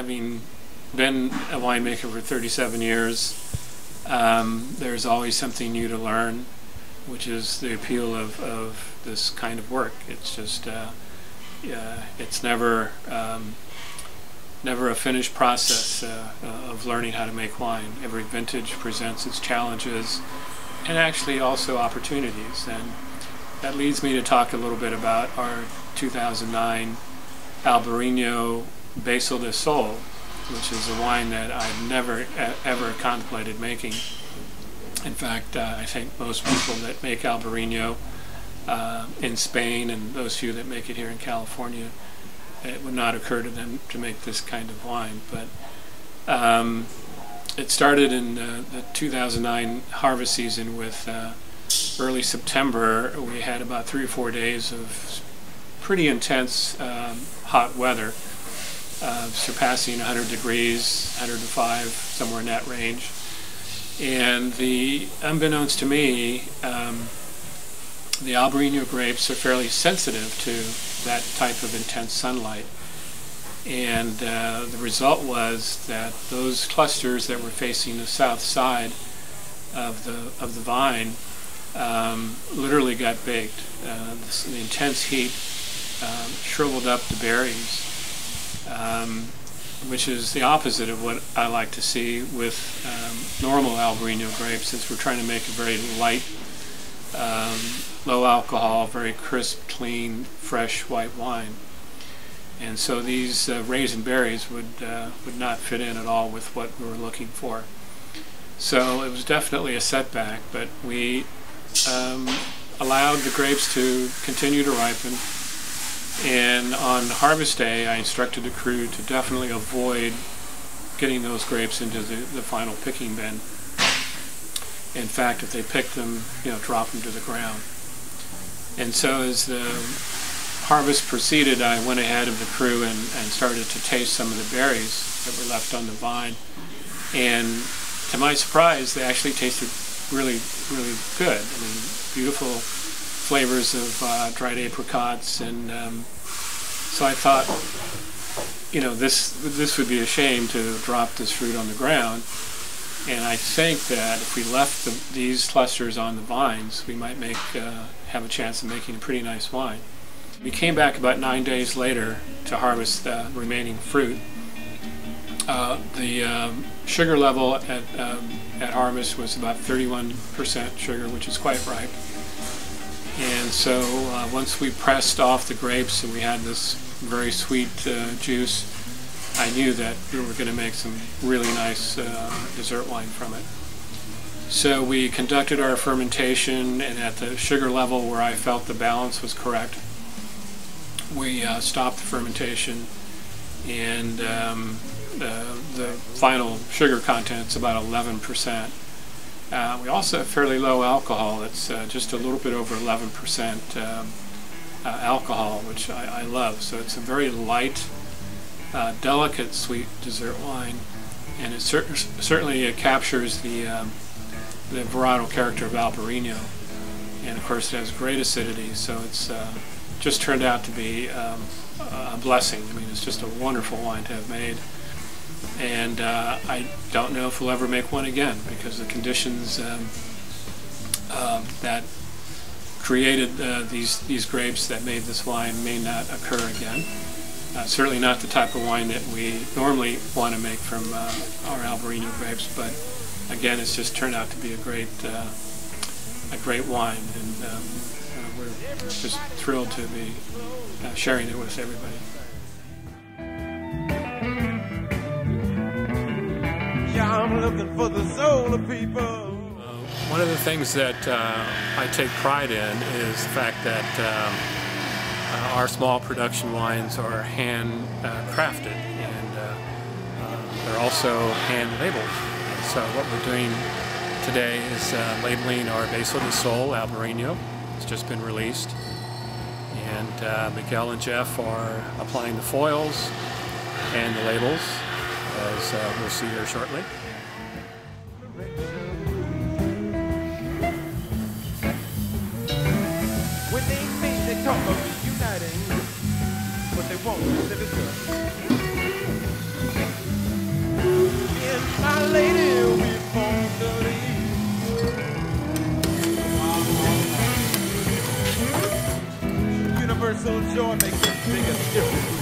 having been a winemaker for 37 years, there's always something new to learn, which is the appeal of this kind of work. It's just, it's never a finished process of learning how to make wine. Every vintage presents its challenges and actually also opportunities. And that leads me to talk a little bit about our 2009 Albarino Beso de Sol, which is a wine that I've never ever contemplated making. In fact, I think most people that make Albarino in Spain, and those few that make it here in California, it would not occur to them to make this kind of wine. But it started in the 2009 harvest season with early September. We had about 3 or 4 days of pretty intense hot weather, surpassing 100 degrees, 105, somewhere in that range. And unbeknownst to me, the Albarino grapes are fairly sensitive to that type of intense sunlight. And the result was that those clusters that were facing the south side of the vine literally got baked. The intense heat shriveled up the berries, which is the opposite of what I like to see with normal Albarino grapes, since we're trying to make a very light, low alcohol, very crisp, clean, fresh white wine. And so these raisin berries would not fit in at all with what we were looking for. So it was definitely a setback, but we allowed the grapes to continue to ripen. And on harvest day, I instructed the crew to definitely avoid getting those grapes into the final picking bin. In fact, if they picked them, drop them to the ground. And so as the harvest proceeded, I went ahead of the crew and started to taste some of the berries that were left on the vine. And to my surprise, they actually tasted really, really good. I mean, beautiful flavors of dried apricots, and so I thought, this would be a shame to drop this fruit on the ground. And I think that if we left these clusters on the vines, we might have a chance of making a pretty nice wine. We came back about 9 days later to harvest the remaining fruit. The sugar level at harvest was about 31% sugar, which is quite ripe. And so once we pressed off the grapes and we had this very sweet juice, I knew that we were going to make some really nice dessert wine from it. So we conducted our fermentation, and at the sugar level where I felt the balance was correct, we stopped the fermentation, and the final sugar content's about 11%. We also have fairly low alcohol. It's just a little bit over 11% alcohol, which I love. So it's a very light, delicate, sweet dessert wine, and it certainly captures the varietal character of Albarino. And of course, it has great acidity. So it's just turned out to be a blessing. I mean, it's just a wonderful wine to have made. And I don't know if we'll ever make one again, because the conditions that created these grapes that made this wine may not occur again. Certainly not the type of wine that we normally want to make from our Albarino grapes, but again, it's just turned out to be a great wine, and we're just thrilled to be sharing it with everybody. I'm looking for the soul of people. One of the things that I take pride in is the fact that our small production wines are hand crafted, and they're also hand labeled. So what we're doing today is labeling our Beso de Sol Albarino. It's just been released, and Miguel and Jeff are applying the foils and the labels, as we'll see here shortly. When they think they talk of reuniting, what they want is citizens. so joy makes the biggest difference.